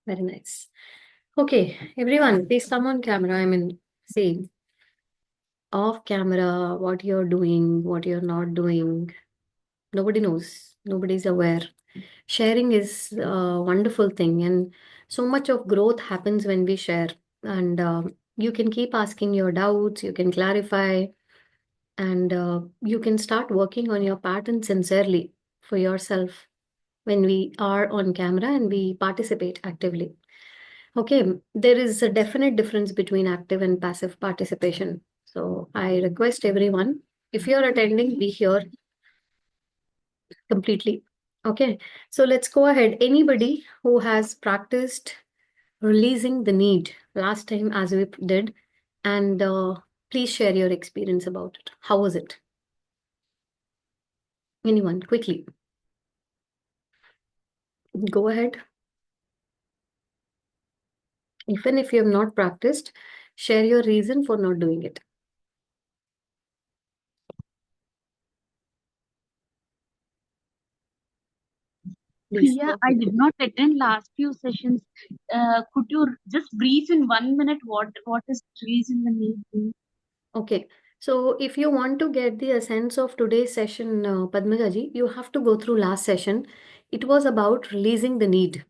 Very nice. Okay, everyone, please come on camera. See off camera what you're doing, what you're not doing. Nobody knows. Nobody's aware. Sharing is a wonderful thing, and so much of growth happens when we share. And you can keep asking your doubts, you can clarify, and you can start working on your pattern sincerely for yourself when we are on camera and we participate actively. Okay, there is a definite difference between active and passive participation. So I request everyone, if you're attending, be here completely. Okay, so let's go ahead. Anybody who has practiced releasing the need last time as we did, and please share your experience about it. How was it? Anyone, quickly. Go ahead. Even if you have not practiced, share your reason for not doing it. Please. Priya, I did not attend last few sessions. Could you just brief in 1 minute what is reason the need? Okay. So if you want to get the essence of today's session, Padmajaji, you have to go through last session. It was about releasing the need.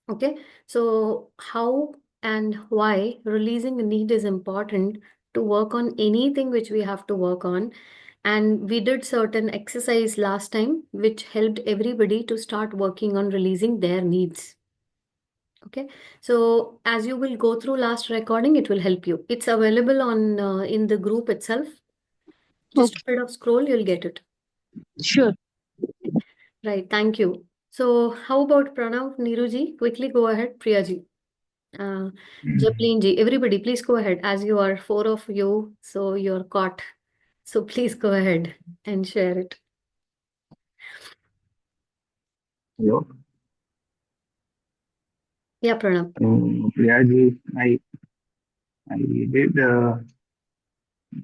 Okay. So how and why releasing the need is important to work on anything which we have to work on. And we did certain exercise last time, which helped everybody to start working on releasing their needs. Okay, so as you will go through last recording, it will help you. It's available on in the group itself. Just a bit of scroll, you'll get it. Sure. Right, thank you. So how about Pranav, Neeruji? Quickly go ahead, Priyaji. Uh, Japlin ji, everybody, please go ahead. As you are four of you, so you're caught. So please go ahead and share it. Hello. Yeah, Pranav. Priyaji, I did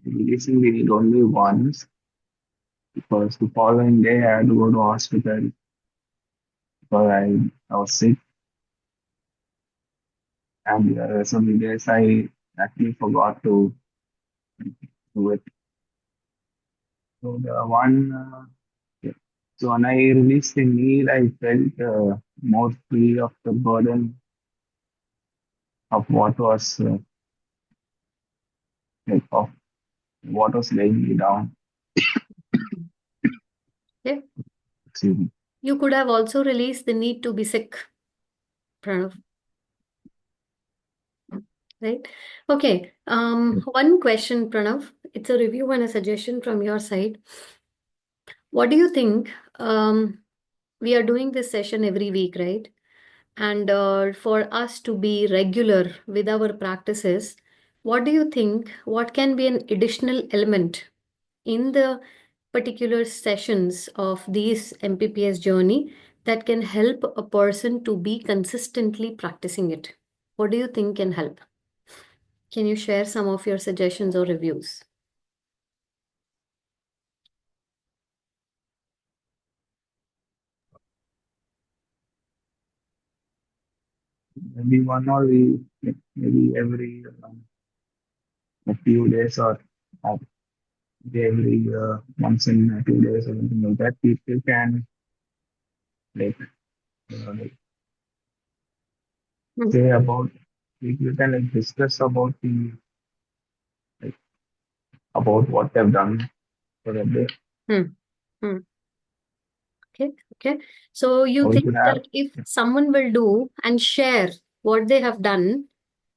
releasing the need only once because the following day I had to go to hospital because I was sick, and the rest of the days I actually forgot to do it. So the one, yeah. So when I released the need, I felt more free of the burden of what was of what was laying me down. Okay. Excuse me. You could have also released the need to be sick, Pranav. Right? Okay. One question, Pranav. It's a review and a suggestion from your side. What do you think? We are doing this session every week, right? And for us to be regular with our practices, what do you think? What can be an additional element in the particular sessions of these MPPS journey that can help a person to be consistently practicing it? What do you think can help? Can you share some of your suggestions or reviews? Maybe one or maybe every a few days or every once in 2 days or something like that, people can like, like Hmm. say about people can like discuss about the like about what they've done for the day. Hmm. Hmm. Okay. Okay. So you Or we think could have that if someone will do and share what they have done,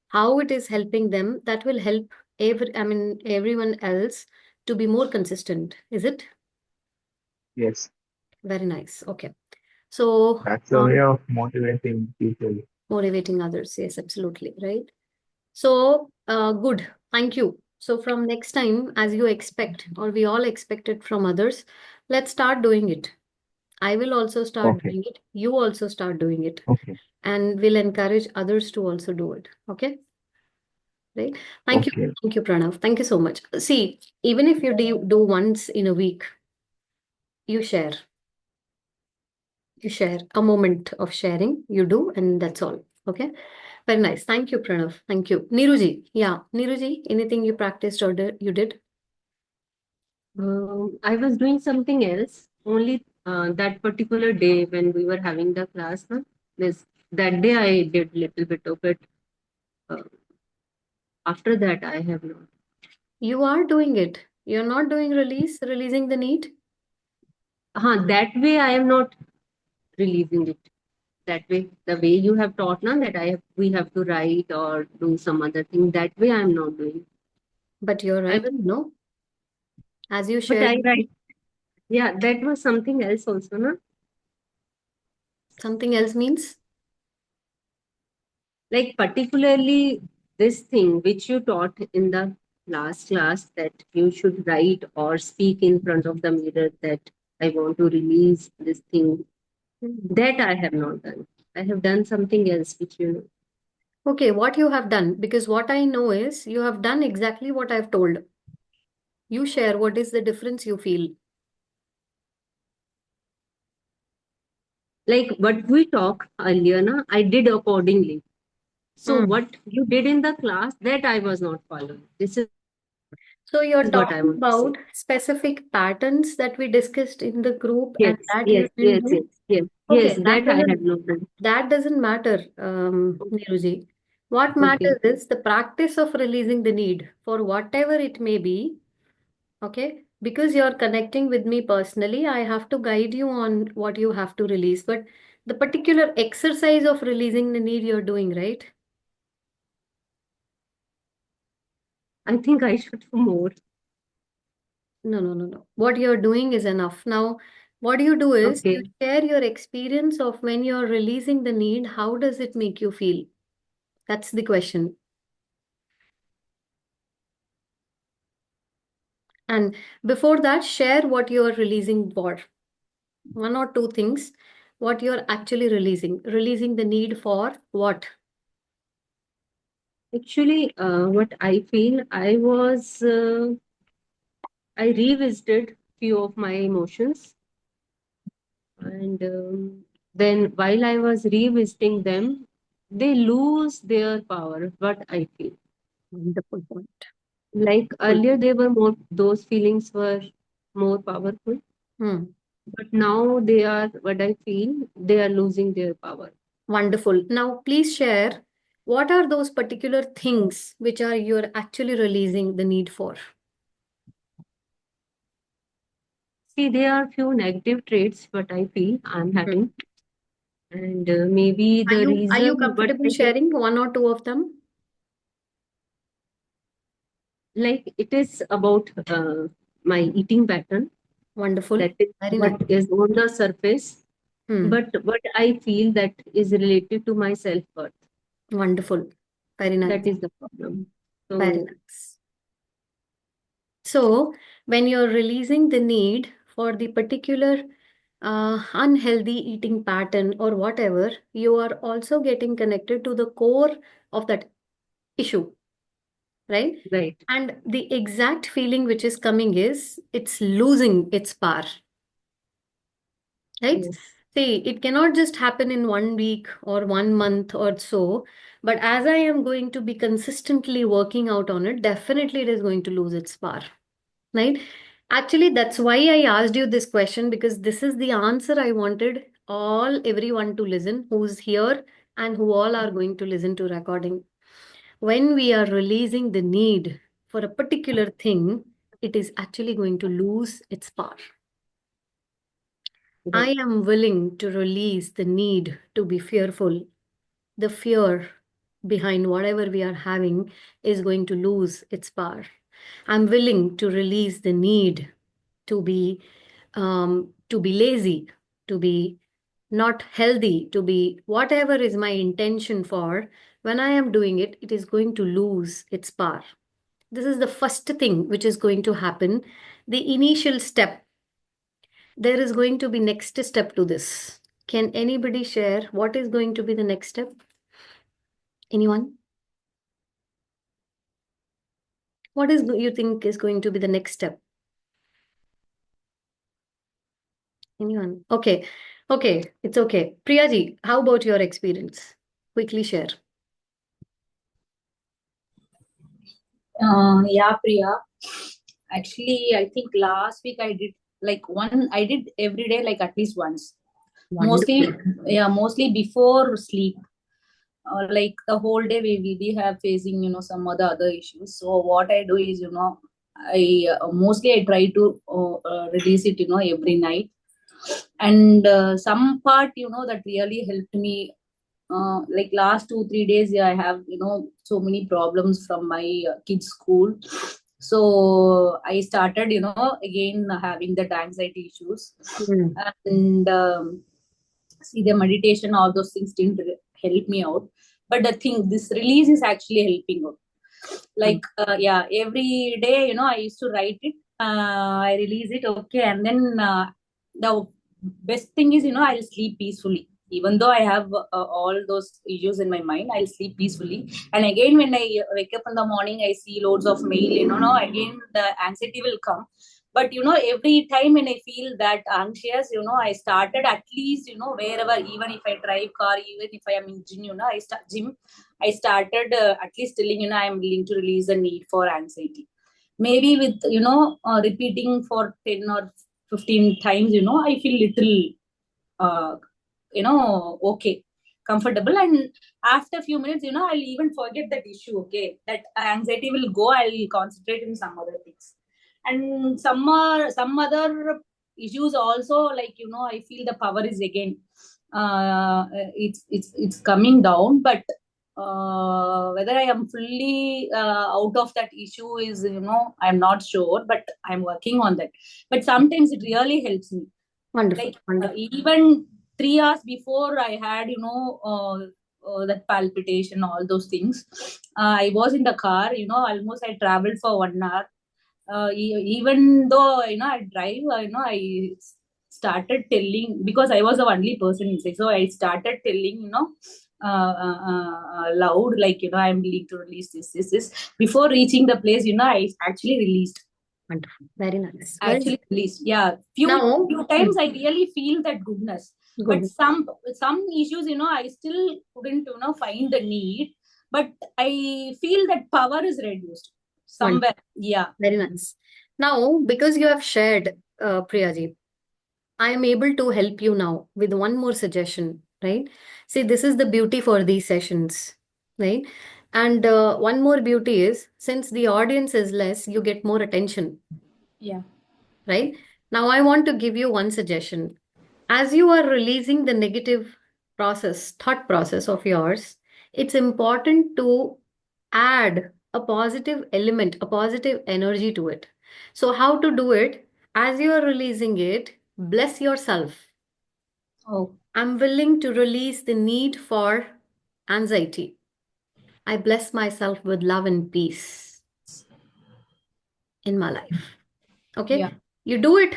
how it is helping them, that will help everyone else to be more consistent. Is it? yes, Very nice. Okay. So that's a way of motivating people. motivating others. Yes, absolutely. Right. So good. Thank you. So from next time, as you expect, or we all expect it from others, let's start doing it. I will also start Okay, doing it. You also start doing it. okay, And will encourage others to also do it. Okay. Right. Thank you. okay, Thank you, Pranav. Thank you so much. See, even if you do once in a week, you share. You share a moment of sharing, you do, and that's all. Okay. Very nice. Thank you, Pranav. Thank you. Niruji. Yeah. Niruji, anything you practiced or you did? I was doing something else. Only that particular day when we were having the class, na, this that day I did little bit of it. Uh, After that, I have not. You are doing it. You're not doing releasing the need. That way I am not releasing it. That way, the way you have taught now that we have to write or do some other thing. That way I am not doing. But you're I was, writing, no? As you but shared I with me, write. Yeah, that was something else also, na. something else means. Like particularly this thing which you taught in the last class that you should write or speak in front of the mirror that I want to release this thing, Hmm. that I have not done. I have done something else which you know. Okay, what you have done, because what I know is you have done exactly what I've told. You share what is the difference you feel. Like what we talked earlier, na, I did accordingly. So Hmm. what you did in the class that I was not following. This is what I want to say. So you're talking about specific patterns that we discussed in the group Yes, and that yes, you didn't yes, do. yes, yes, yes. Okay, That I have not done. that doesn't matter, Niruji. What Okay. matters is the practice of releasing the need for whatever it may be. Okay, because you're connecting with me personally, I have to guide you on what you have to release. But the particular exercise of releasing the need you're doing, right? I think I should do more. No, no, no, no. What you're doing is enough. Now, what you do is you Okay. share your experience of when you're releasing the need. How does it make you feel? That's the question. And before that, share what you're releasing for. One or two things. What you're actually releasing. Releasing the need for what? Actually, what I feel, I revisited few of my emotions, and then while I was revisiting them, they lose their power. What I feel, Wonderful point. like Cool. earlier, they were more; those feelings were more powerful, Hmm. but now they are. What I feel, they are losing their power. Wonderful. Now, please share what are those particular things which are you're actually releasing the need for? See, there are few negative traits, what I feel I'm Hmm. having, and maybe the Are you reason what comfortable I get, sharing one or two of them? like it is about my eating pattern. Wonderful. That is Very what nice. is on the surface, Hmm. but what I feel that is related to my self-worth. Wonderful. Very That nice. is the problem. Very So, nice. So, when you're releasing the need for the particular unhealthy eating pattern or whatever, you are also getting connected to the core of that issue, right? right, And the exact feeling which is coming is it's losing its power, right? yes, See, it cannot just happen in 1 week or 1 month or so, but as I am going to be consistently working out on it, definitely it is going to lose its power, right? Actually, that's why I asked you this question because this is the answer I wanted everyone to listen who's here and who all are going to listen to recording. When we are releasing the need for a particular thing, it is actually going to lose its power. I right, am willing to release the need to be fearful. The fear behind whatever we are having is going to lose its power. I'm willing to release the need to be lazy, to be not healthy, to be whatever is my intention for. When I am doing it, it is going to lose its power. This is the first thing which is going to happen. The initial step. There is going to be next step to this. Can anybody share what is going to be the next step? Anyone? What is you think is going to be the next step? Anyone? Okay. Okay, it's okay. Priyaji, how about your experience? Quickly share. Yeah, Priya. Actually, I think last week I did I did every day like at least once. Mostly, Wonderful. yeah, mostly before sleep. Like the whole day we will be have facing, some other issues. So what I do is, I mostly I try to release it, every night. And some part, that really helped me like last 2 3 days, yeah, I have so many problems from my kids school. So I started again having that anxiety issues. Mm. And see, the meditation, all those things didn't help me out. But the thing, this release is actually helping out. Like yeah, every day, I used to write it. I release it, okay, and then the best thing is, I'll sleep peacefully. Even though I have all those issues in my mind, I'll sleep peacefully. And again, when I wake up in the morning, I see loads of mail, no, again the anxiety will come. But every time when I feel that anxious, I started at least, wherever, even if I drive car, even if I am in gym, I start gym, I started at least telling, I'm willing to release the need for anxiety. Maybe with, repeating for 10 or 15 times, I feel little uh, okay, comfortable. And after a few minutes, I'll even forget that issue, okay, that anxiety will go, I'll concentrate in some other things. And some other issues also, like, I feel the power is again it's coming down. But whether I am fully out of that issue is, I'm not sure, but I'm working on that. But sometimes it really helps me. Wonderful. Like Wonderful. even 3 hours before I had, that palpitation, all those things. I was in the car, almost I traveled for 1 hour. Even though, I drive, I started telling, because I was the only person inside. So I started telling, loud, like, I'm willing to release this. Before reaching the place, I actually released. Wonderful. Very nice. Well, Actually released. Yeah. Few now, times I really feel that goodness. But good. some issues, I still couldn't, find the need. But I feel that power is reduced Wonderful. somewhere. Yeah. Very nice. Now, because you have shared, Priyaji, I am able to help you now with one more suggestion, right? See, this is the beauty for these sessions, right? And one more beauty is, since the audience is less, you get more attention, Yeah. right? Now, I want to give you one suggestion. As you are releasing the negative thought process of yours, it's important to add a positive element, a positive energy to it. So, how to do it? As you are releasing it, bless yourself. Oh. I'm willing to release the need for anxiety. I bless myself with love and peace in my life. Okay? Yeah. You do it.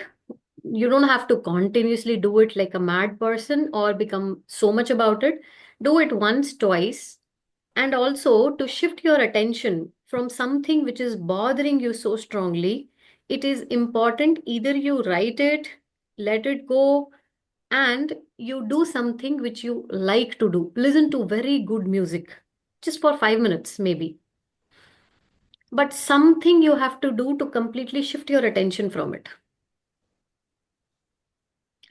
You don't have to continuously do it like a mad person or become so much about it. Do it once, twice, and also to shift your attention from something which is bothering you so strongly. It is important either you write it, let it go, and you do something which you like to do. Listen to very good music, just for 5 minutes, maybe. But something you have to do to completely shift your attention from it,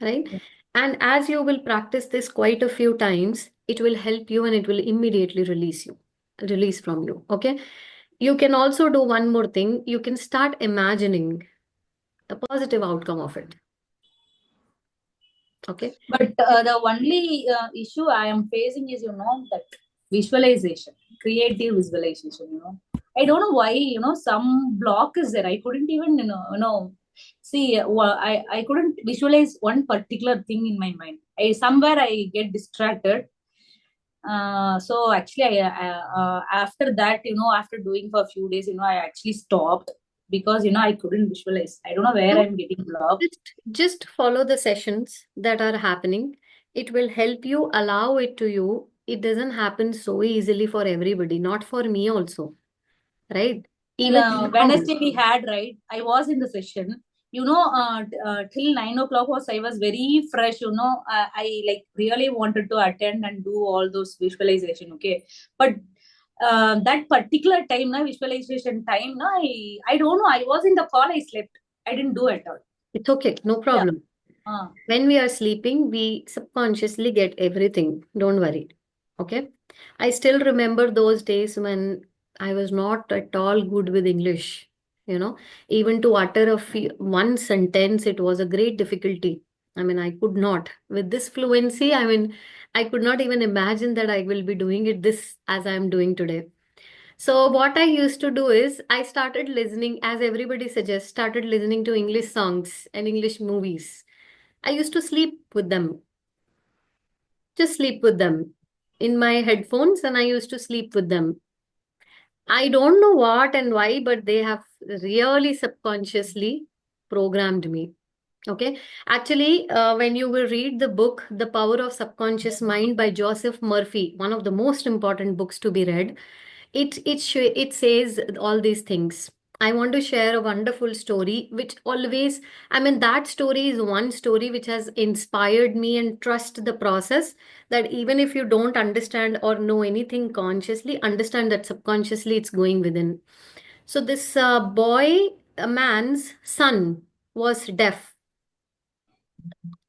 right? Yeah. And as you will practice this quite a few times, it will help you and it will immediately release from you. Okay. You can also do one more thing. You can start imagining the positive outcome of it. Okay. But the only issue I am facing is, that visualization, creative visualization. I don't know why, some block is there. I couldn't even, see. I couldn't visualize one particular thing in my mind. Somewhere I get distracted. So actually, after that, after doing for a few days, I actually stopped because, I couldn't visualize. I don't know where So I'm getting blocked. just follow the sessions that are happening. It will help you, allow it to you. It doesn't happen so easily for everybody, not for me also, right? In Even now. Wednesday we had, right, I was in the session. till 9 o'clock I was very fresh. I like really wanted to attend and do all those visualization. Okay, but that particular time, na visualization time, na I don't know. I was in the call. I slept. I didn't do it all. It's okay, no Yeah. problem. When we are sleeping, we subconsciously get everything. Don't worry. Okay. I still remember those days when I was not at all good with English. Even to utter one sentence, it was a great difficulty. I mean, I could not. With this fluency, I mean, I could not even imagine that I will be doing it this as I'm doing today. So what I used to do is I started listening, as everybody suggests, started listening to English songs and English movies. I used to sleep with them, just sleep with them in my headphones, and I used to sleep with them. I don't know what and why, but they have really subconsciously programmed me. Okay. Actually, when you will read the book, The Power of Subconscious Mind by Joseph Murphy, one of the most important books to be read, it says all these things. I want to share a wonderful story which always, I mean, that story is one story which has inspired me, and trust the process, that even if you don't understand or know anything consciously, understand that subconsciously it's going within. So this boy, a man's son, was deaf,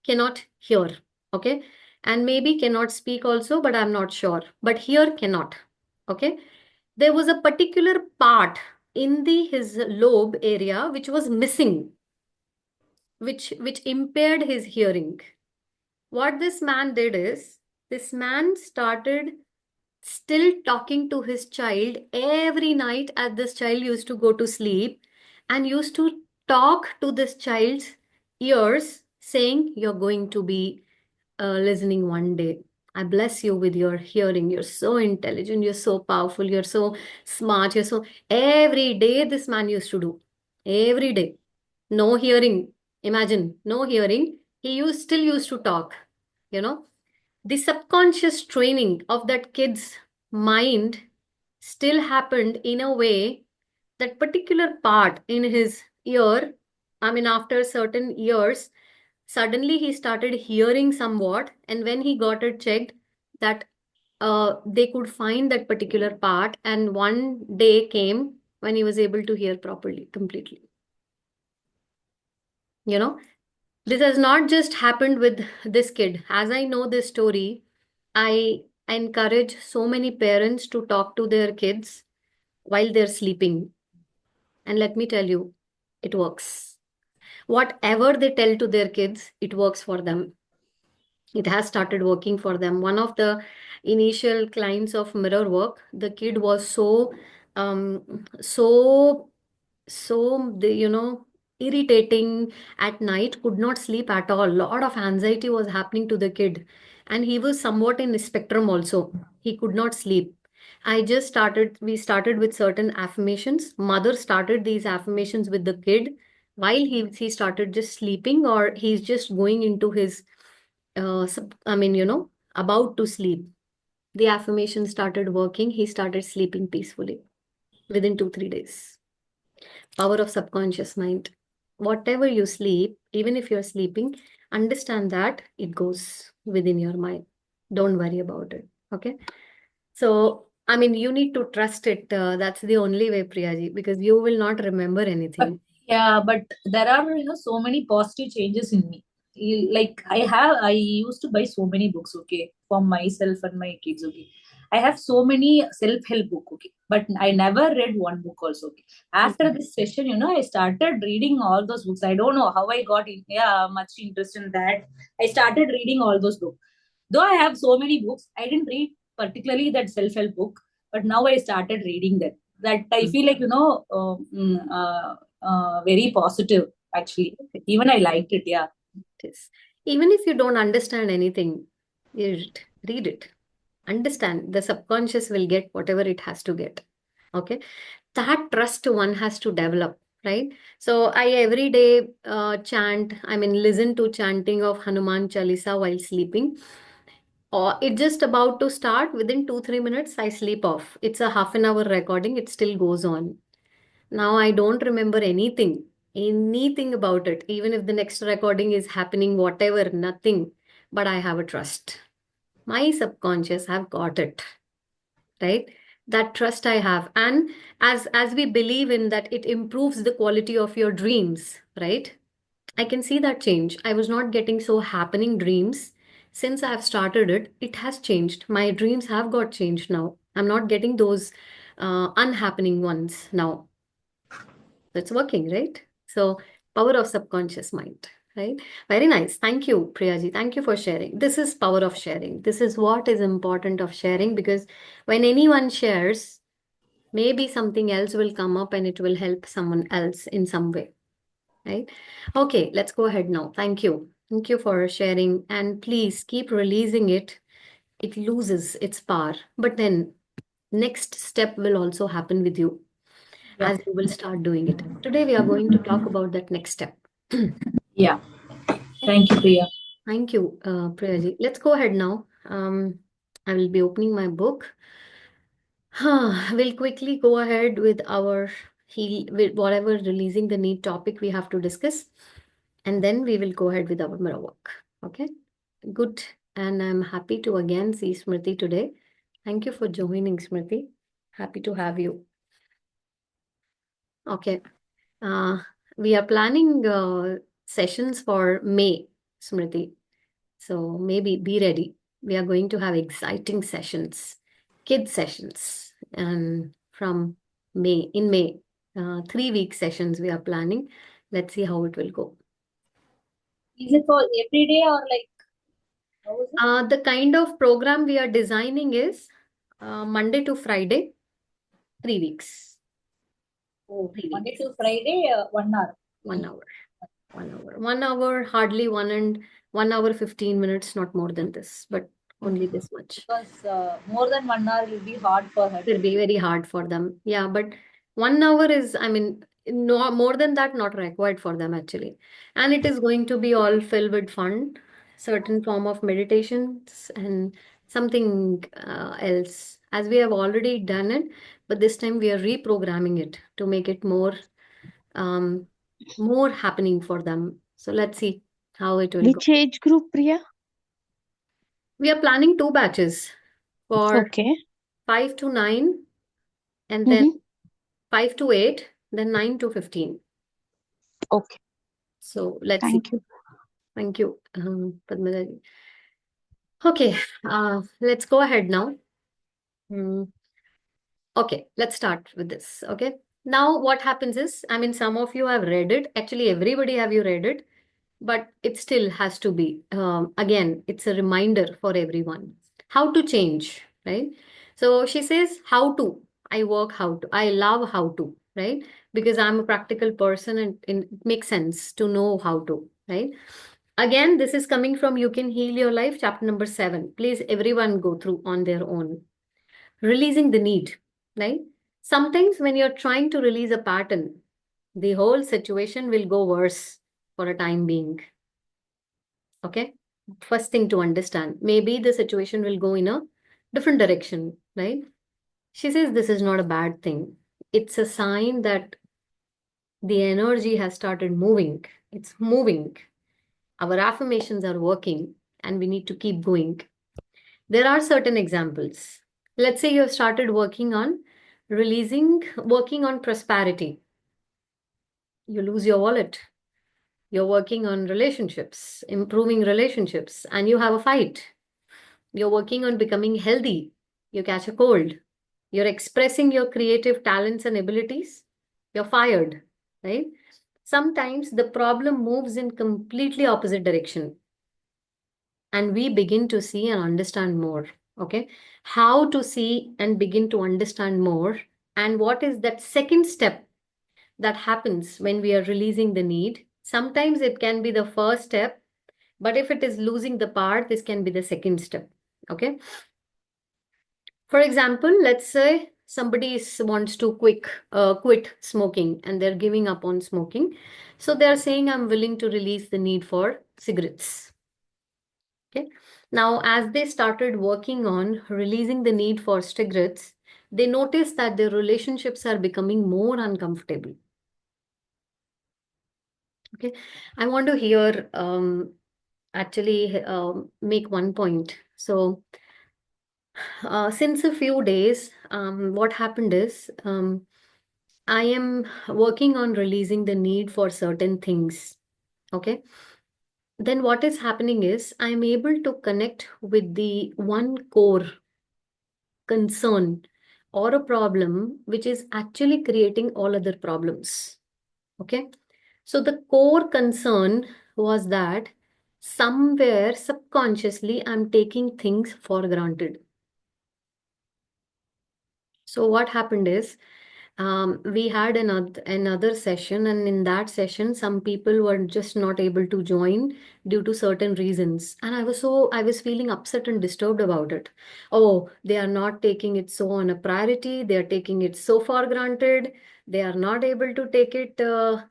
cannot hear. Okay. And maybe cannot speak also, but I'm not sure. But hear cannot. Okay. There was a particular part in the his lobe area which was missing, which impaired his hearing. What this man did is, this man started still talking to his child every night as this child used to go to sleep, and used to talk to this child's ears, saying, "You're going to be listening one day. I bless you with your hearing. You're so intelligent. You're so powerful. You're so smart. You're so." Every day, this man used to do. Every day. No hearing. Imagine, no hearing. Still used to talk. You know, the subconscious training of that kid's mind still happened in a way, that particular part in his ear, I mean, after certain years, suddenly he started hearing somewhat, and when he got it checked, that they could find that particular part, and one day came when he was able to hear properly, completely. You know, this has not just happened with this kid. As I know this story, I encourage so many parents to talk to their kids while they're sleeping. And let me tell you, it works. Whatever they tell to their kids, it works for them. It has started working for them. One of the initial clients of mirror work, the kid was so irritating at night, could not sleep at all. Lot of anxiety was happening to the kid, and he was somewhat in spectrum also. He could not sleep. We started with certain affirmations. Mother started these affirmations with the kid while he started just sleeping, or he's just going into his about to sleep. The affirmation started working. He started sleeping peacefully within 2, 3 days. Power of subconscious mind. Whatever you sleep, even if you're sleeping, understand that it goes within your mind. Don't worry about it. Okay. So, I mean, you need to trust it. That's the only way, Priyaji, because you will not remember But anything. yeah, but there are so many positive changes in me. Like I used to buy so many books, okay, for myself and my kids, okay. I have so many self-help book, okay, but I never read one book also, okay. After Mhm. this session, I started reading all those books. I don't know how I got much interest in that. I started reading all those books. Though I have so many books, I didn't read particularly that self-help book, but now I started reading that. That I feel like very positive actually. Even I liked it. Yeah. It is. Even if you don't understand anything, read it. Understand the subconscious will get whatever it has to get. Okay. That trust one has to develop, right? So I every day chant, I mean, listen to chanting of Hanuman Chalisa while sleeping. Or it's just about to start. Within 2, 3 minutes, I sleep off. It's a half an hour recording. It still goes on. Now I don't remember anything. anything about it, even if the next recording is happening, whatever, nothing. But I have a trust. My subconscious have got it, right? That trust I have. And as we believe in that, it improves the quality of your dreams, right? I can see that change. I was not getting so happening dreams. Since I've started it, it has changed. My dreams have got changed now. I'm not getting those unhappening ones now. That's working, right? So, power of subconscious mind, right? Very nice. Thank you, Priyaji. Thank you for sharing. This is power of sharing. This is what is important of sharing, because when anyone shares, maybe something else will come up and it will help someone else in some way, right? Okay, let's go ahead now. Thank you. Thank you for sharing. And please keep releasing it. It loses its power. But then next step will also happen with you Yeah. as you will start doing it. Today we are going to talk about that next step. Yeah. Thank you, Priya. Thank you, Priyaji. Let's go ahead now. I will be opening my book. We'll quickly go ahead with our heal, with whatever releasing the need topic we have to discuss, and then we will go ahead with our mirror work. Okay, good. And I'm happy to again see Smriti today. Thank you for joining, Smriti. Happy to have you. Okay. Uh, we are planning sessions for May, Smriti. So maybe be ready. We are going to have exciting sessions, kid sessions, and from May, in May, 3 week sessions we are planning. Let's see how it will go. Is it for every day or like how is it? The kind of program we are designing is Monday to Friday, 3 weeks, Oh, 3 weeks, Monday to Friday, 1 hour. 1 hour, 1 hour, 1 hour, hardly 1 hour, 15 minutes, not more than this, but only this much. Because more than 1 hour will be hard for her Will to. be very hard for them. Yeah, but 1 hour is, I mean, no more than that, not required for them actually. And it is going to be all filled with fun, certain form of meditations and something else. As we have already done it, but this time we are reprogramming it to make it um, more happening for them. So let's see how it will go. Which age group, Priya? We are planning 2 batches for Okay. 5 to 9 and then 5 to 8, then 9 to 15. Okay. So let's see. Thank you. Thank you, Padma. Okay, let's go ahead now. Okay, let's start with this. Okay. Now what happens is, I mean, some of you have read it. Actually, everybody have you read it, but it still has to be. Again, it's a reminder for everyone. How to change, right? So she says, how to. I work how to. I love how to, right? Because I'm a practical person and it makes sense to know how to, right? Again, this is coming from You Can Heal Your Life, chapter number 7. Please, everyone go through on their own. Releasing the need, right? Sometimes when you're trying to release a pattern, the whole situation will go worse for a time being. Okay. First thing to understand, maybe the situation will go in a different direction, right? She says this is not a bad thing. It's a sign that the energy has started moving. It's moving. Our affirmations are working and we need to keep going. There are certain examples. Let's say you have started working on working on prosperity. You lose your wallet. You're working on relationships, improving relationships, and you have a fight. You're working on becoming healthy. You catch a cold. You're expressing your creative talents and abilities. You're fired, right? Sometimes the problem moves in completely opposite direction and we begin to see and understand more. Okay. How to see and begin to understand more. And what is that second step that happens when we are releasing the need? Sometimes it can be the first step, but if it is losing the part, this can be the second step. Okay. For example, let's say somebody wants to quit smoking and they're giving up on smoking. So they're saying, I'm willing to release the need for cigarettes. Okay. Now, as they started working on releasing the need for cigarettes, they noticed that their relationships are becoming more uncomfortable. Okay. I want to hear actually make one point. So since a few days, what happened is I am working on releasing the need for certain things. Okay. Then what is happening is I'm able to connect with the one core concern or a problem which is actually creating all other problems. Okay. So the core concern was that somewhere subconsciously I'm taking things for granted. So what happened is we had another session, and in that session, some people were just not able to join due to certain reasons. And I was feeling upset and disturbed about it. Oh, they are not taking it so on a priority. They are taking it so for granted. They are not able to take it.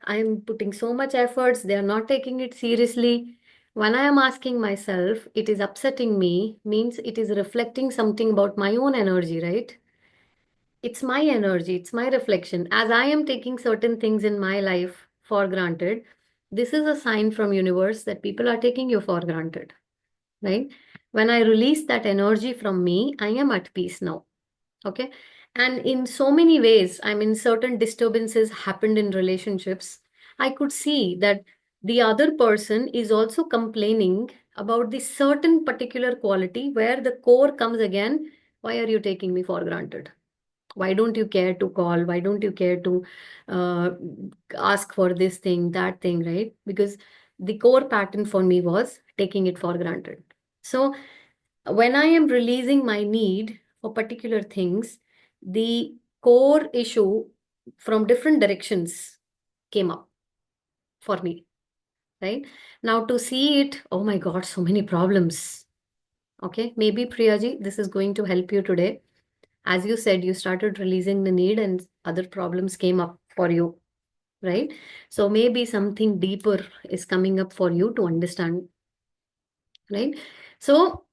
I'm putting so much efforts. They are not taking it seriously. When I am asking myself, it is upsetting me, means it is reflecting something about my own energy, right? It's my energy, it's my reflection. As I am taking certain things in my life for granted, this is a sign from universe that people are taking you for granted, right? When I release that energy from me, I am at peace now. Okay. And in so many ways, I mean, certain disturbances happened in relationships. I could see that the other person is also complaining about the certain particular quality where the core comes again. Why are you taking me for granted? Why don't you care to call? Why don't you care to uh, ask for this thing, that thing, right? Because the core pattern for me was taking it for granted. So when I am releasing my need for particular things, the core issue from different directions came up for me, right? Now to see it, oh my God, so many problems. Okay, maybe Priyaji, this is going to help you today. As you said, you started releasing the need and other problems came up for you, right? So maybe something deeper is coming up for you to understand, right? So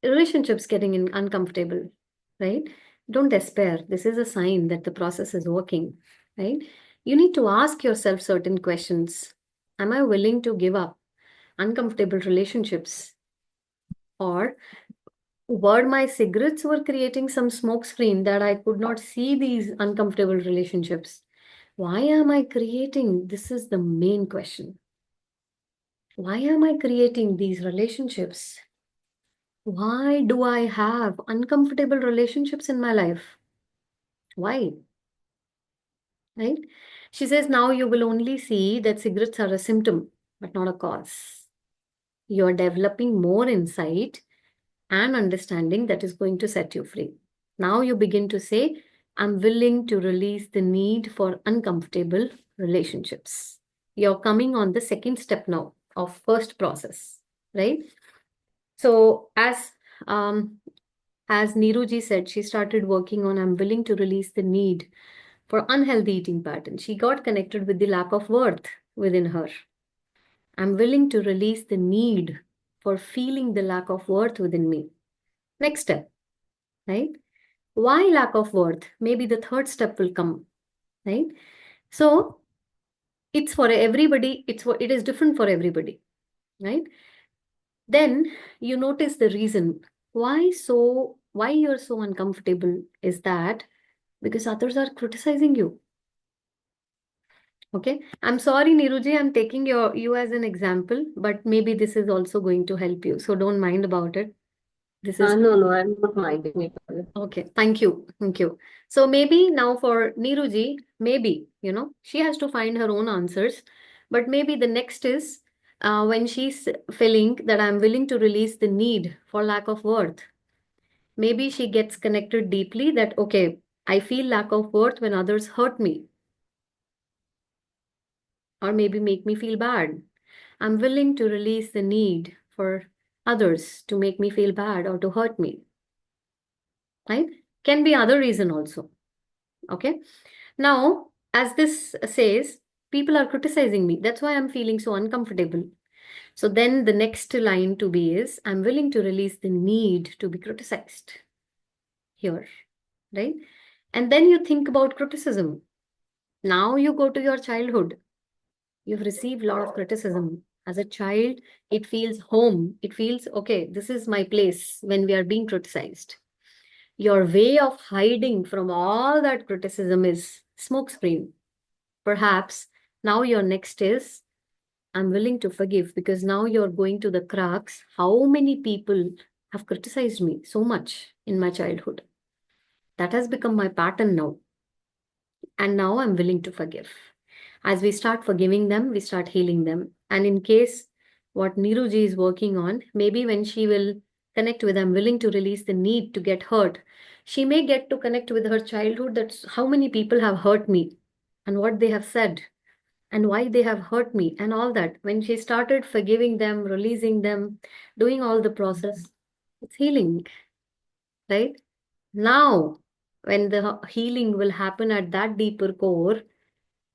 relationships getting uncomfortable, right? Don't despair. This is a sign that the process is working, right? You need to ask yourself certain questions. Am I willing to give up uncomfortable relationships? Or were my cigarettes were creating some smoke screen that I could not see these uncomfortable relationships? Why am I creating? This is the main question. Why am I creating these relationships? Why do I have uncomfortable relationships in my life? Why? Right? She says, now you will only see that cigarettes are a symptom, but not a cause. You're developing more insight and understanding that is going to set you free. Now you begin to say, I'm willing to release the need for uncomfortable relationships. You're coming on the second step now of first process, right? So as Neeruji said, she started working on I'm willing to release the need for unhealthy eating pattern. She got connected with the lack of worth within her. I'm willing to release the need for feeling the lack of worth within me. Next step, right? Why lack of worth? Maybe the third step will come, right? So it's for everybody, it is different for everybody, right? Then you notice the reason why you're so uncomfortable is that because others are criticizing you. Okay. I'm sorry, Niruji, I'm taking you as an example, but maybe this is also going to help you. So don't mind about it. This is No, I'm not minding it all. okay. Thank you. Thank you. So maybe now for Niruji, maybe, she has to find her own answers. But maybe the next is when she's feeling that I'm willing to release the need for lack of worth. Maybe she gets connected deeply that, okay, I feel lack of worth when others hurt me or maybe make me feel bad. I'm willing to release the need for others to make me feel bad or to hurt me, right? Can be other reason also. Okay. Now, as this says, people are criticizing me. That's why I'm feeling so uncomfortable. So then the next line to be is I'm willing to release the need to be criticized here, right? And then you think about criticism. Now you go to your childhood. You've received a lot of criticism. As a child, it feels home. It feels, okay, this is my place when we are being criticized. Your way of hiding from all that criticism is smokescreen. Perhaps now your next is, I'm willing to forgive, because now you're going to the crux. How many people have criticized me so much in my childhood? That has become my pattern now. And now I'm willing to forgive. As we start forgiving them, we start healing them. And in case what Niruji is working on, maybe when she will connect with, I'm willing to release the need to get hurt, she may get to connect with her childhood. That's how many people have hurt me and what they have said and why they have hurt me and all that. When she started forgiving them, releasing them, doing all the process, it's healing, right? Now, when the healing will happen at that deeper core,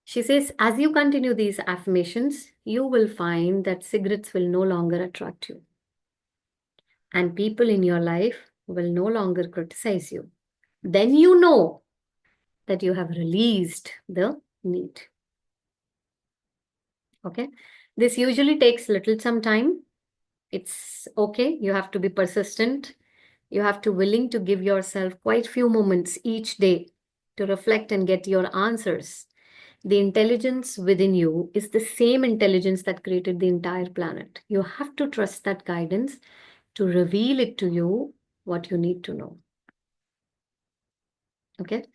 she says, as you continue these affirmations, you will find that cigarettes will no longer attract you. And people in your life will no longer criticize you. Then you know that you have released the need. Okay. This usually takes little some time. It's okay. You have to be persistent. You have to willing to give yourself quite few moments each day to reflect and get your answers. The intelligence within you is the same intelligence that created the entire planet. You have to trust that guidance to reveal it to you what you need to know. Okay,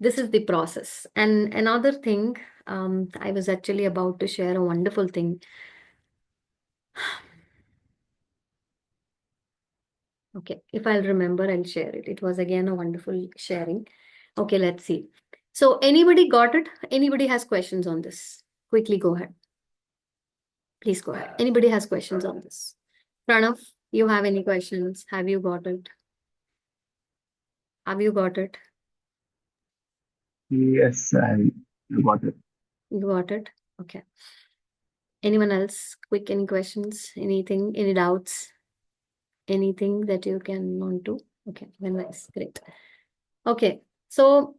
this is the process. And another thing, I was actually about to share a wonderful thing. Okay, if I'll remember, I'll share it. It was again a wonderful sharing. Okay, let's see. So anybody got it? Anybody has questions on this? Quickly go ahead. Please go ahead. Anybody has questions on this? Pranav, you have any questions? Have you got it? Have you got it? Yes, I got it. You got it? Okay. Anyone else? Quick, any questions? Anything? Any doubts? Anything that you can want to? Okay, very nice. Great. Okay. So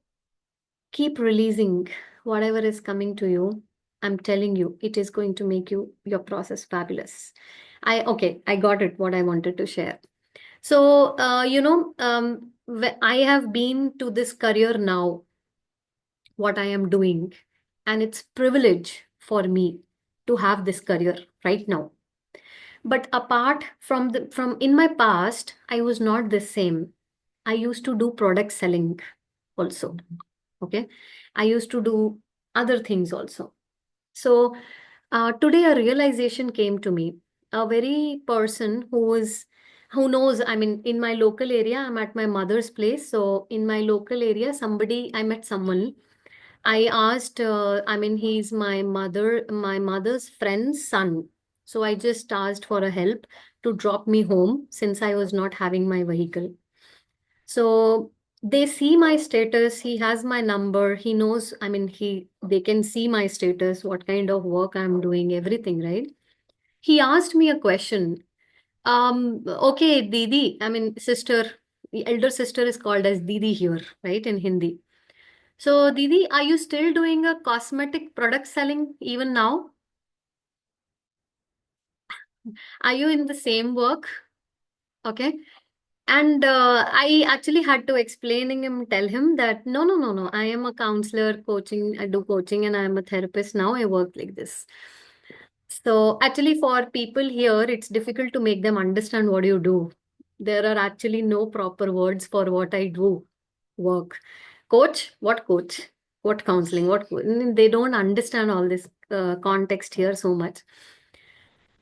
keep releasing whatever is coming to you. I'm telling you, it is going to make your process fabulous. I got it, what I wanted to share. So, I have been to this career now, what I am doing, and it's privilege for me to have this career right now. But apart from in my past, I was not the same. I used to do product selling also. Okay. I used to do other things also. So today a realization came to me. A very person who knows, I mean, in my local area, I'm at my mother's place. So in my local area, I met someone. I asked, I mean, he's my mother's friend's son. So I just asked for a help to drop me home since I was not having my vehicle. So they see my status, he has my number, he knows, I mean, they can see my status, what kind of work I'm doing, everything, right? He asked me a question. Okay, Didi, I mean, sister, the elder sister is called as Didi here, right, in Hindi. So, Didi, are you still doing a cosmetic product selling even now? Are you in the same work? Okay. And I actually had to explaining him, tell him that no. I am a counselor, coaching. I do coaching, and I am a therapist now. I work like this. So actually, for people here, it's difficult to make them understand what you do. There are actually no proper words for what I do. Work, coach. What coach? What counseling? They don't understand all this context here so much.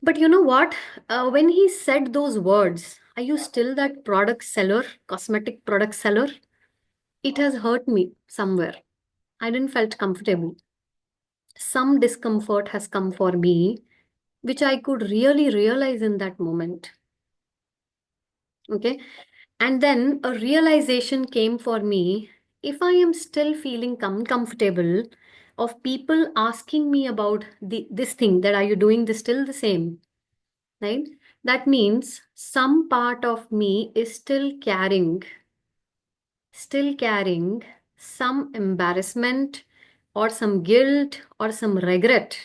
But you know what? When he said those words, are you still that product seller, cosmetic product seller? It has hurt me somewhere. I didn't felt comfortable. Some discomfort has come for me, which I could really realize in that moment. Okay. And then a realization came for me. If I am still feeling comfortable of people asking me about this thing, that are you doing this still the same? Right? That means some part of me is still carrying some embarrassment, or some guilt or some regret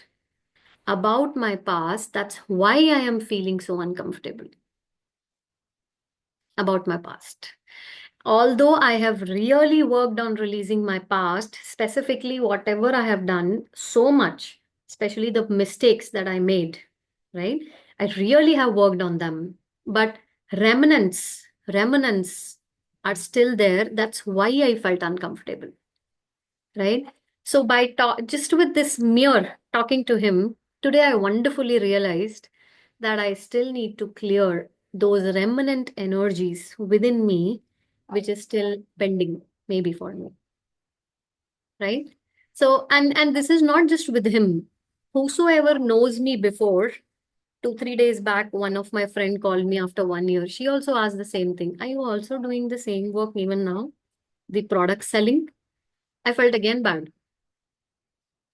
about my past. That's why I am feeling so uncomfortable about my past. Although I have really worked on releasing my past, specifically whatever I have done so much, especially the mistakes that I made, right? I really have worked on them. But remnants are still there. That's why I felt uncomfortable, right? So just with this mere talking to him, today I wonderfully realized that I still need to clear those remnant energies within me, which is still pending, maybe for me, right? So, and this is not just with him. Whosoever knows me before, 2 3 days back, one of my friend called me after 1 year. She also asked the same thing. Are you also doing the same work even now? The product selling? I felt again bad.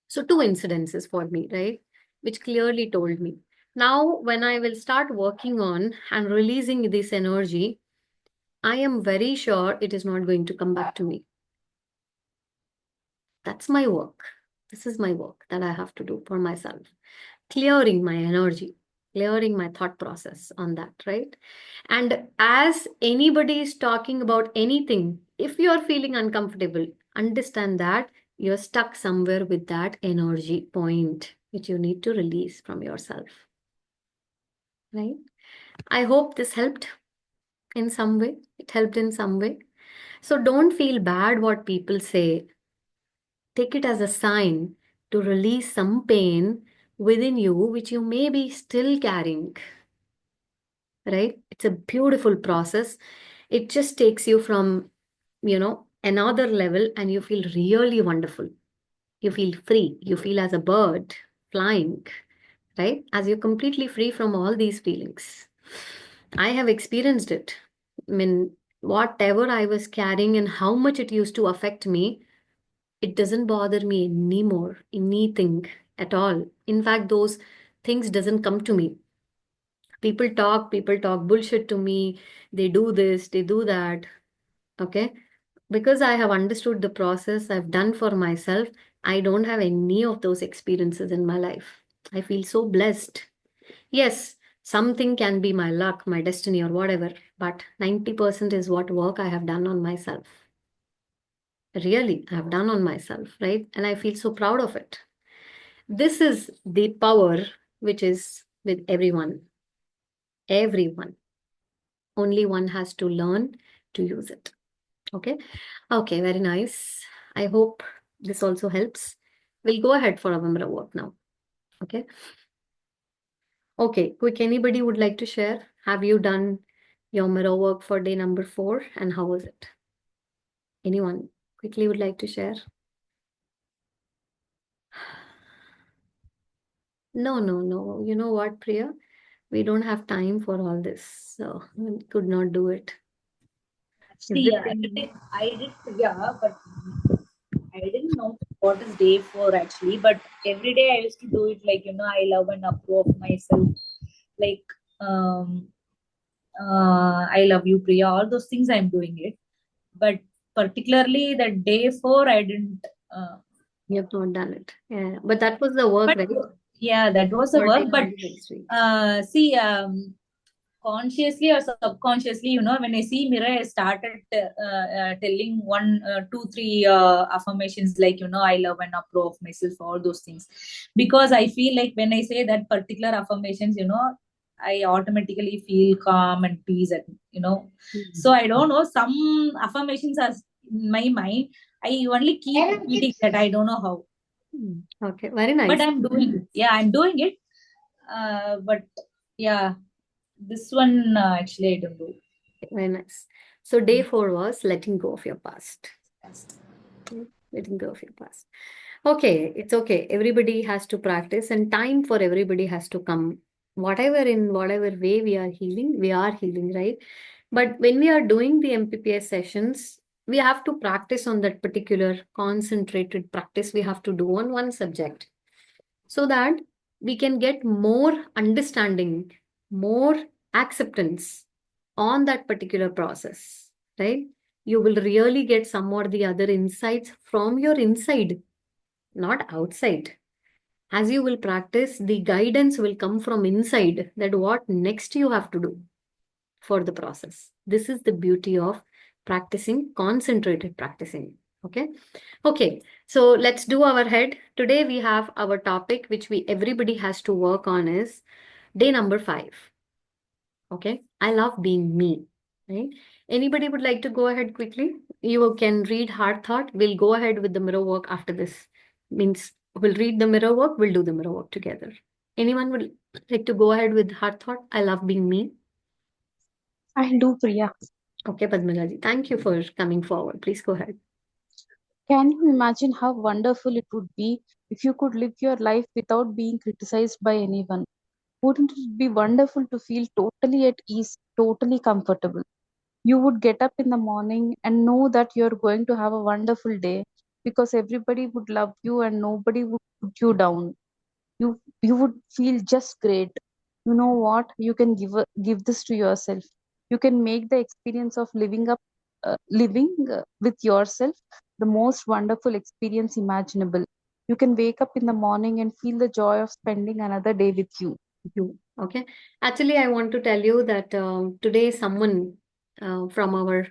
So two incidences for me, right? Which clearly told me. Now, when I will start working on and releasing this energy, I am very sure it is not going to come back to me. That's my work. This is my work that I have to do for myself. Clearing my energy, clearing my thought process on that, right? And as anybody is talking about anything, if you are feeling uncomfortable, understand that you're stuck somewhere with that energy point, which you need to release from yourself, right? I hope this helped in some way. It helped in some way. So don't feel bad what people say. Take it as a sign to release some pain within you, which you may be still carrying, right? It's a beautiful process. It just takes you from, another level, and you feel really wonderful. You feel free. You feel as a bird flying, right? As you're completely free from all these feelings. I have experienced it. I mean, whatever I was carrying and how much it used to affect me, it doesn't bother me anymore, anything at all. In fact, those things doesn't come to me. People talk bullshit to me. They do this, they do that. Okay. Because I have understood the process I've done for myself, I don't have any of those experiences in my life. I feel so blessed. Yes, something can be my luck, my destiny, or whatever, but 90% is what work I have done on myself. Really, I have done on myself, right? And I feel so proud of it. This is the power which is with everyone. Everyone. Only one has to learn to use it. Okay. Okay, very nice. I hope this also helps. We'll go ahead for our mirror work now. Okay. Okay, quick, anybody would like to share? Have you done your mirror work for day number 4 and how was it? Anyone quickly would like to share? No, no, no. You know what, Priya? We don't have time for all this, so we could not do it. Is See, this any- I did, yeah, but I didn't know what is day 4 actually. But every day I used to do it like, I love and approve of myself. Like, um, I love you, Priya. All those things I'm doing it. But particularly that day 4, I didn't. You have not done it. Yeah, but that was the work, But right? yeah, that was the For day work. But number next week. see, consciously or subconsciously, when I see mirror, I started telling 1 2 3 affirmations, like, I love and approve of myself, all those things, because I feel like when I say that particular affirmations, I automatically feel calm and peace at, so I don't know, some affirmations are in my mind, I only keep repeating that, I don't know how. Okay, very But nice. I'm doing it. Yeah, I'm doing it. But yeah, this one actually I don't do. Very nice. So day 4 was letting go of your past. Letting go of your past. Okay, it's okay. Everybody has to practice, and time for everybody has to come. In whatever way we are healing, right? But when we are doing the MPPS sessions, we have to practice on that particular concentrated practice we have to do on one subject, so that we can get more understanding, more acceptance on that particular process, right? You will really get some or the other insights from your inside, not outside. As you will practice, the guidance will come from inside, that what next you have to do for the process. This is the beauty of practicing, concentrated practicing. Okay. Okay. So let's do our head. Today we have our topic, which everybody has to work on, is day number 5. Okay. I love being me. Right. Anybody would like to go ahead quickly? You can read Heart Thought. We'll go ahead with the mirror work after this. Means we'll read the mirror work. We'll do the mirror work together. Anyone would like to go ahead with Heart Thought? I love being me. I'll do, Priya. Okay, Padmajaji. Thank you for coming forward. Please go ahead. Can you imagine how wonderful it would be if you could live your life without being criticized by anyone? Wouldn't it be wonderful to feel totally at ease, totally comfortable? You would get up in the morning and know that you're going to have a wonderful day because everybody would love you and nobody would put you down. You would feel just great. You know what? You can give this to yourself. You can make the experience of living with yourself the most wonderful experience imaginable. You can wake up in the morning and feel the joy of spending another day with you. You. Okay. Actually, I want to tell you that today someone from our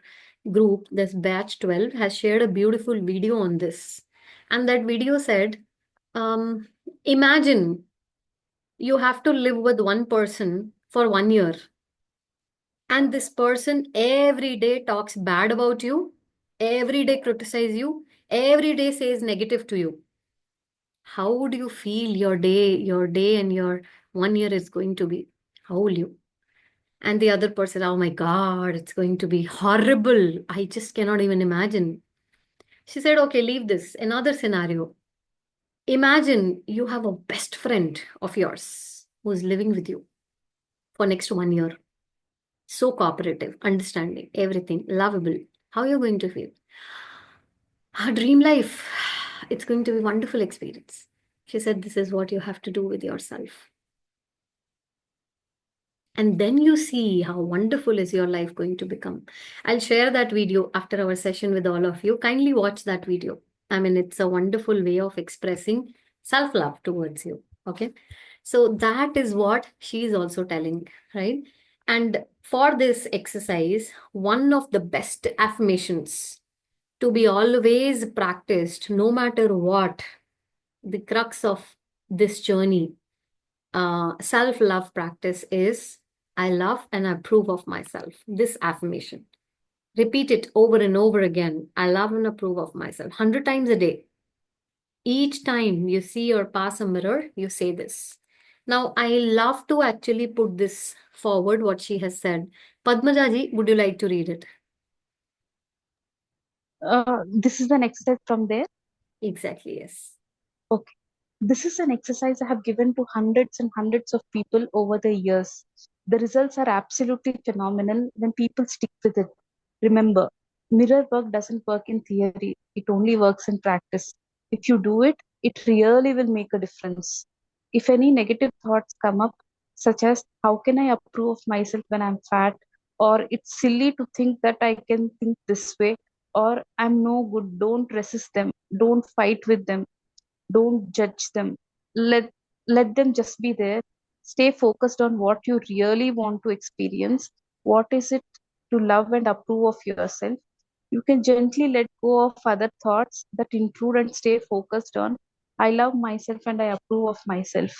group, this batch 12, has shared a beautiful video on this. And that video said, imagine you have to live with one person for 1 year. And this person every day talks bad about you, every day criticize you, every day says negative to you. How would you feel your day and your 1 year is going to be? How will you? And the other person, oh my God, it's going to be horrible. I just cannot even imagine. She said, okay, leave this. Another scenario. Imagine you have a best friend of yours who is living with you for next 1 year. So cooperative, understanding, everything, lovable. How are you going to feel? Our dream life. It's going to be a wonderful experience. She said, this is what you have to do with yourself. And then you see how wonderful is your life going to become. I'll share that video after our session with all of you. Kindly watch that video. I mean, it's a wonderful way of expressing self-love towards you. Okay. So that is what she is also telling, right? And for this exercise, one of the best affirmations to be always practiced, no matter what, the crux of this journey, self-love practice is, I love and approve of myself. This affirmation. Repeat it over and over again. I love and approve of myself. 100 times a day. Each time you see or pass a mirror, you say this. Now, I love to actually put this forward, what she has said. Padmajaji, would you like to read it? This is an exercise from there. Exactly, yes. Okay. This is an exercise I have given to hundreds and hundreds of people over the years. The results are absolutely phenomenal when people stick with it. Remember, mirror work doesn't work in theory, it only works in practice. If you do it, it really will make a difference. If any negative thoughts come up, such as how can I approve of myself when I'm fat, or it's silly to think that I can think this way, or I'm no good, don't resist them, don't fight with them, don't judge them, let them just be there. Stay focused on what you really want to experience. What is it to love and approve of yourself? You can gently let go of other thoughts that intrude and stay focused on I love myself and I approve of myself.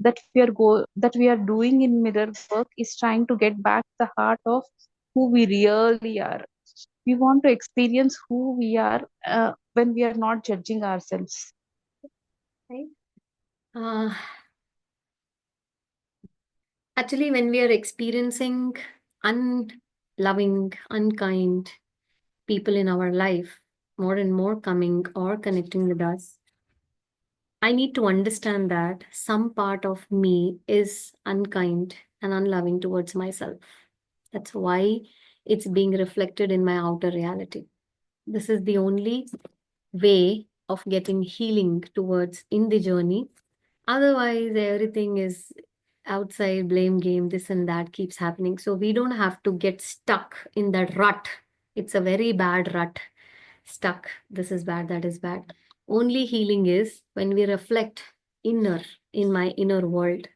That we are doing in mirror work is trying to get back the heart of who we really are. We want to experience who we are when we are not judging ourselves. Right. Actually, when we are experiencing unloving, unkind people in our life, more and more coming or connecting with us, I need to understand that some part of me is unkind and unloving towards myself. That's why it's being reflected in my outer reality. This is the only way of getting healing towards in the journey. Otherwise, everything is outside blame game, this and that keeps happening. So we don't have to get stuck in that rut. It's a very bad rut. Stuck. This is bad, that is bad. Only healing is when we reflect inner, in my inner world.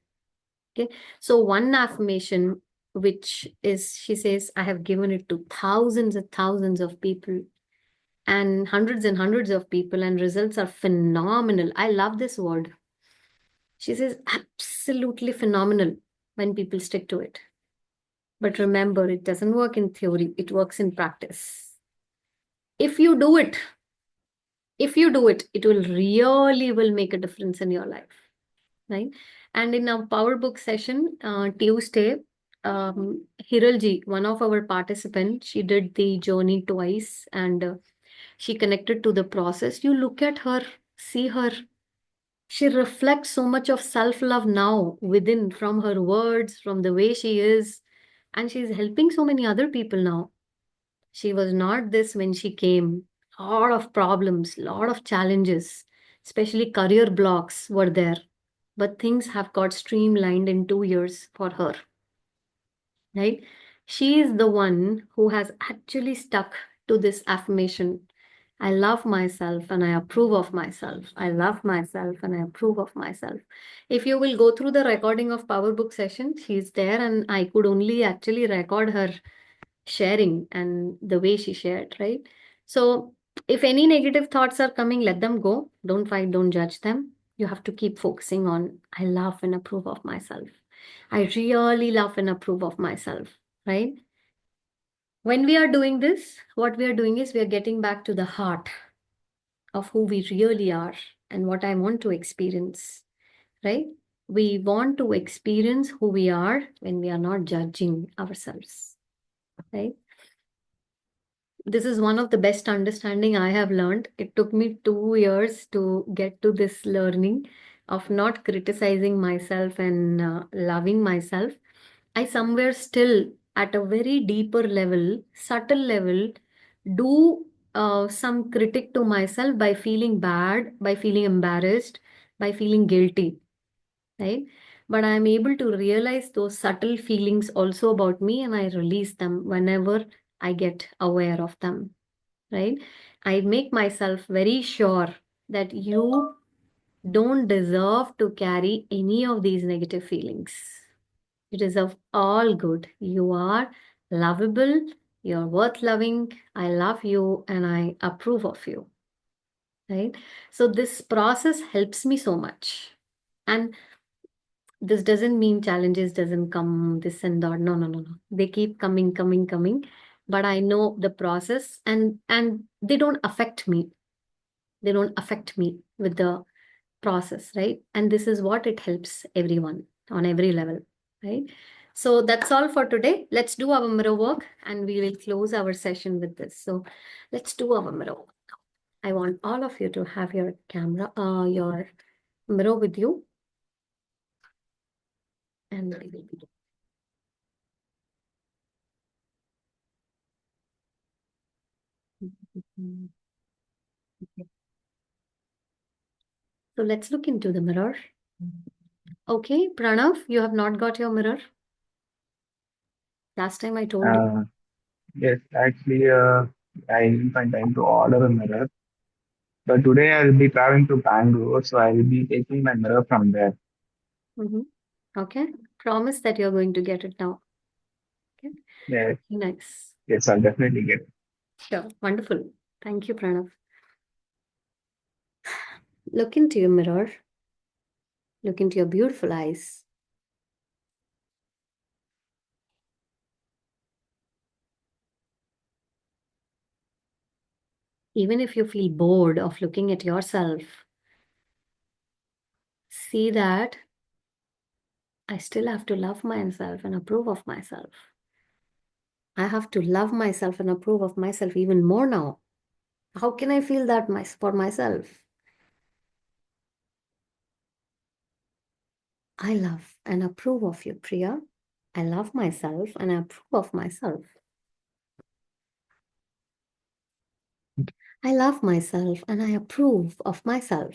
Okay. So one affirmation, which is, she says, I have given it to thousands and thousands of people and hundreds of people, and results are phenomenal. I love this word. She says, absolutely phenomenal when people stick to it. But remember, it doesn't work in theory, it works in practice. If you do it, it will really will make a difference in your life, right? And in our power book session, Tuesday, Hiralji, one of our participants, she did the journey twice, and she connected to the process. You look at her, see her. She reflects so much of self-love now within, from her words, from the way she is, and she's helping so many other people now. She was not this when she came. Lot of problems, lot of challenges, especially career blocks were there. But things have got streamlined in 2 years for her, right? She is the one who has actually stuck to this affirmation. I love myself and I approve of myself. I love myself and I approve of myself. If you will go through the recording of Power Book session, she's there, and I could only actually record her sharing and the way she shared, right? So if any negative thoughts are coming, let them go. Don't fight, don't judge them. You have to keep focusing on, I love and approve of myself. I really love and approve of myself, right? When we are doing this, what we are doing is we are getting back to the heart of who we really are and what I want to experience, right? We want to experience who we are when we are not judging ourselves, right? This is one of the best understanding I have learned. It took me 2 years to get to this learning of not criticizing myself and loving myself. I somewhere still at a very deeper level, subtle level, do some critic to myself by feeling bad, by feeling embarrassed, by feeling guilty, right? But I'm able to realize those subtle feelings also about me, and I release them whenever I get aware of them, right? I make myself very sure that you don't deserve to carry any of these negative feelings. You deserve all good. You are lovable. You're worth loving. I love you and I approve of you, right? So this process helps me so much. And this doesn't mean challenges doesn't come this and that. No, no, no, no. They keep coming. But I know the process, and they don't affect me. They don't affect me with the process, right? And this is what it helps everyone on every level, right? So that's all for today. Let's do our mirror work and we will close our session with this. So let's do our mirror work. I want all of you to have your camera, your mirror with you. And we will begin. So let's look into the mirror. Okay, Pranav, you have not got your mirror. Last time I told you. Yes, actually, I didn't find time to order a mirror. But today I'll be traveling to Bangalore, so I will be taking my mirror from there. Okay, promise that you're going to get it now. Okay, Yes, nice. yes, I'll definitely get it. Sure, wonderful. Thank you, Pranav. Look into your mirror. Look into your beautiful eyes. Even if you feel bored of looking at yourself, see that I still have to love myself and approve of myself. I have to love myself and approve of myself even more now. How can I feel that for myself? I love and approve of you, Priya. I love myself and I approve of myself. I love myself and I approve of myself.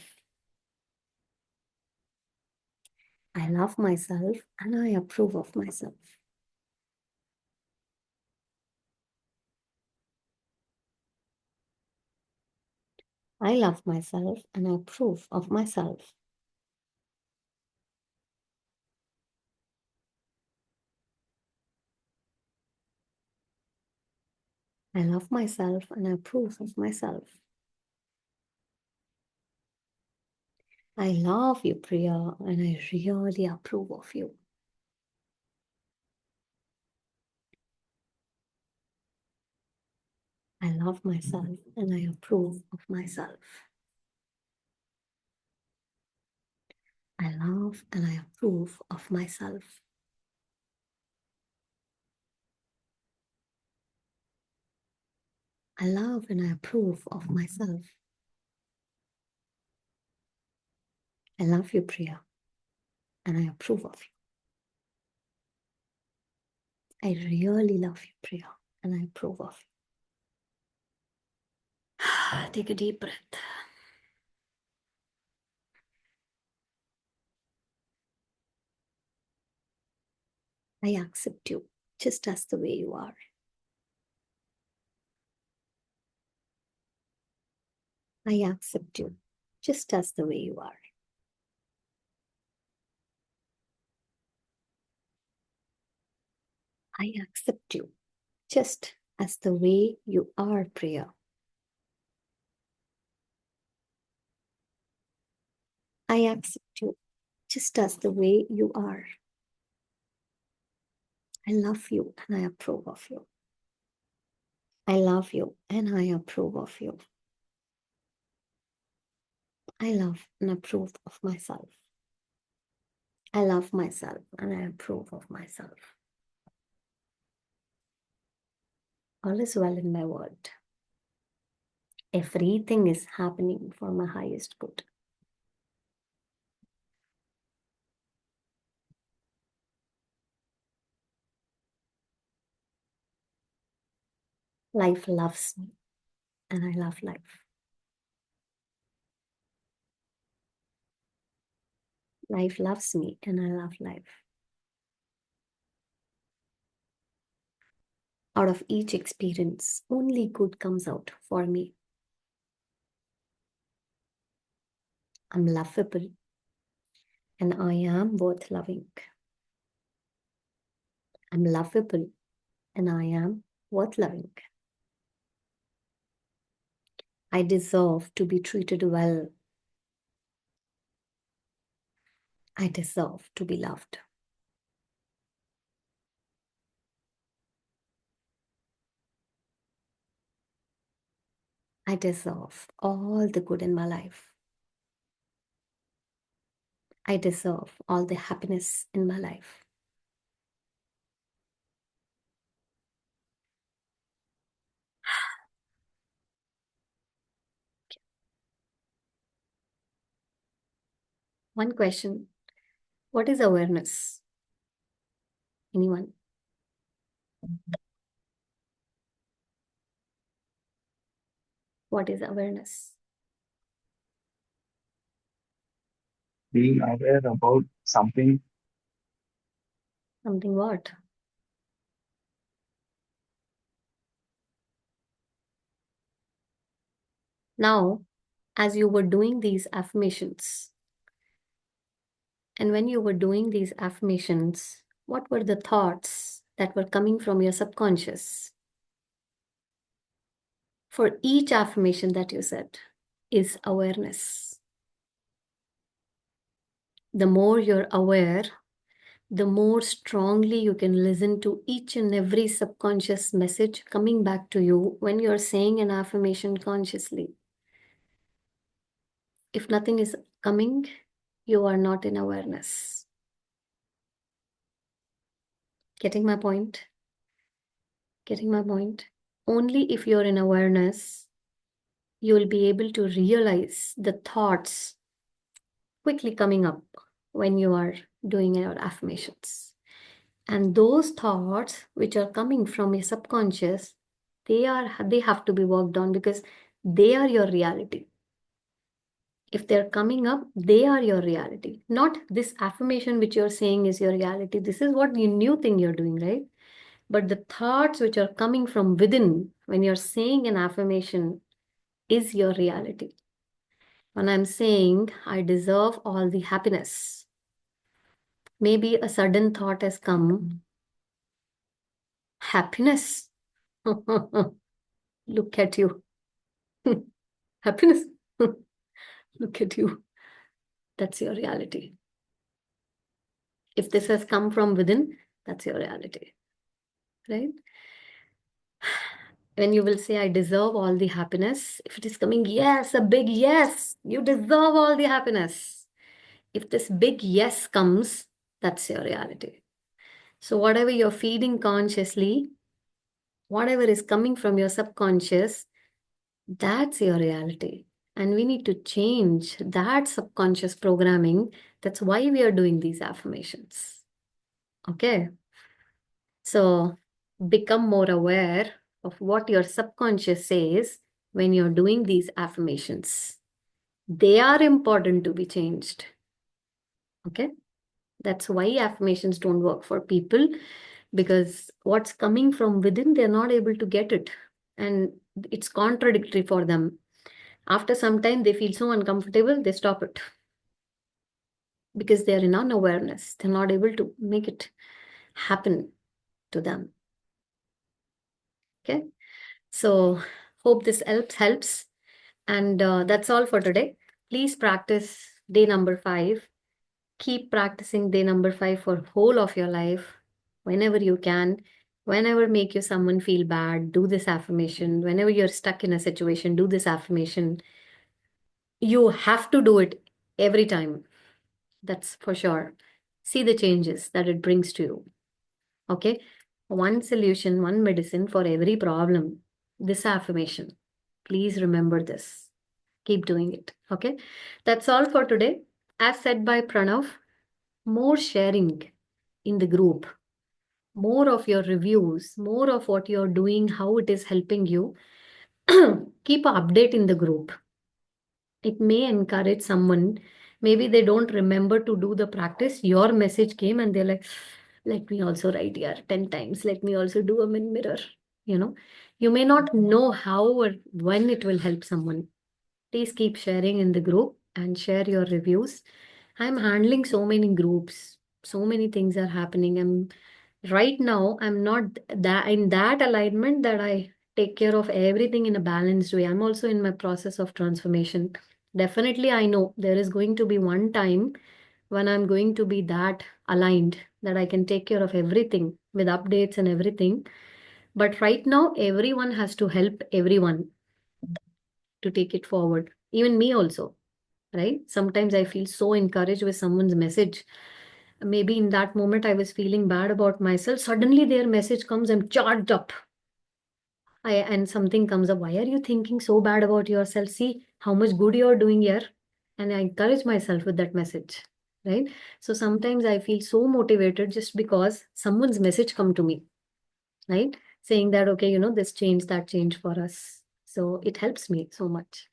I love myself and I approve of myself. I love myself and I approve of myself. I love myself and I approve of myself. I love you, Priya, and I really approve of you. I love myself and I approve of myself. I love and I approve of myself. I love and I approve of myself. I love you, Priya, and I approve of you. I really love you, Priya, and I approve of you. Take a deep breath. I accept you just as the way you are. I accept you just as the way you are. I accept you just as the way you are, Priya. I accept you just as the way you are. I love you and I approve of you. I love you and I approve of you. I love and approve of myself. I love myself and I approve of myself. All is well in my world. Everything is happening for my highest good. Life loves me and I love life. Life loves me and I love life. Out of each experience, only good comes out for me. I'm lovable and I am worth loving. I'm lovable and I am worth loving. I deserve to be treated well. I deserve to be loved. I deserve all the good in my life. I deserve all the happiness in my life. One question. What is awareness? Anyone? What is awareness? Being aware about something. Something what? Now, as you were doing these affirmations, and when you were doing these affirmations, what were the thoughts that were coming from your subconscious? For each affirmation that you said is awareness. The more you're aware, the more strongly you can listen to each and every subconscious message coming back to you when you're saying an affirmation consciously. If nothing is coming, you are not in awareness. Getting my point? Getting my point? Only if you're in awareness, you will be able to realize the thoughts quickly coming up when you are doing your affirmations. And those thoughts which are coming from your subconscious, they have to be worked on because they are your reality. If they're coming up, they are your reality. Not this affirmation which you're saying is your reality. This is what you new thing you're doing, right? But the thoughts which are coming from within when you're saying an affirmation is your reality. when I'm saying I deserve all the happiness, maybe a sudden thought has come. Happiness? Look at you. Happiness? Look at you. That's your reality. If this has come from within, that's your reality, right? When you will say, I deserve all the happiness, if it is coming, yes, a big yes, you deserve all the happiness. If this big yes comes, that's your reality. So, whatever you're feeding consciously, whatever is coming from your subconscious, that's your reality. And we need to change that subconscious programming. That's why we are doing these affirmations. Okay. So become more aware of what your subconscious says when you're doing these affirmations. They are important to be changed. Okay. That's why affirmations don't work for people, because what's coming from within, they're not able to get it. And it's contradictory for them. After some time, they feel so uncomfortable, they stop it because they're in unawareness. They're not able to make it happen to them. Okay. So hope this helps. And that's all for today. Please practice day number 5. Keep practicing day number 5 for whole of your life. Whenever you can, whenever make you someone feel bad, do this affirmation. Whenever you're stuck in a situation, do this affirmation. You have to do it every time. That's for sure. See the changes that it brings to you. Okay. One solution, one medicine for every problem. This affirmation. Please remember this. Keep doing it. Okay. That's all for today. As said by Pranav, more sharing in the group, more of your reviews, more of what you're doing, how it is helping you. Keep an update in the group. It may encourage someone. Maybe they don't remember to do the practice. Your message came and they're like, let me also write here 10 times. Let me also do a mirror. You may not know how or when it will help someone. Please keep sharing in the group and share your reviews. I'm handling so many groups. So many things are happening. Right now, I'm not that in that alignment that I take care of everything in a balanced way. I'm also in my process of transformation. Definitely, I know there is going to be one time when I'm going to be that aligned that I can take care of everything with updates and everything. But right now, everyone has to help everyone to take it forward. Even me also, right? Sometimes I feel so encouraged with someone's message. Maybe in that moment I was feeling bad about myself. Suddenly their message comes, I'm charged up. And something comes up. Why are you thinking so bad about yourself? See how much good you're doing here. And I encourage myself with that message, right? So sometimes I feel so motivated just because someone's message come to me, right? Saying that, okay, this change, that change for us. So it helps me so much.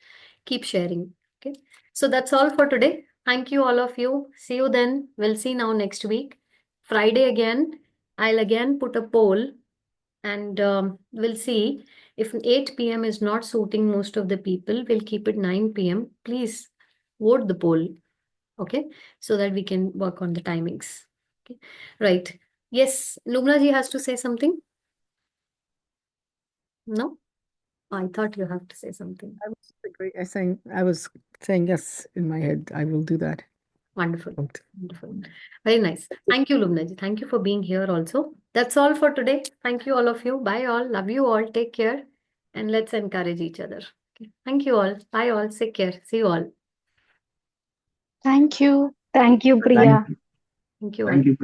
Keep sharing. Okay. So that's all for today. Thank you, all of you. See you then. We'll see now next week. Friday again. I'll again put a poll and we'll see if 8 p.m. is not suiting most of the people. We'll keep it 9 p.m. Please vote the poll. Okay. So that we can work on the timings. Okay. Right. Yes. Lumna ji has to say something. No? I thought you have to say something. I was saying yes in my head. I will do that. Wonderful. Wonderful. Very nice. Thank you, Lumna ji. Thank you for being here also. That's all for today. Thank you, all of you. Bye, all. Love you all. Take care. And let's encourage each other. Okay. Thank you all. Bye, all. Take care. See you all. Thank you. Thank you, Priya. Thank you. Thank you all. Thank you.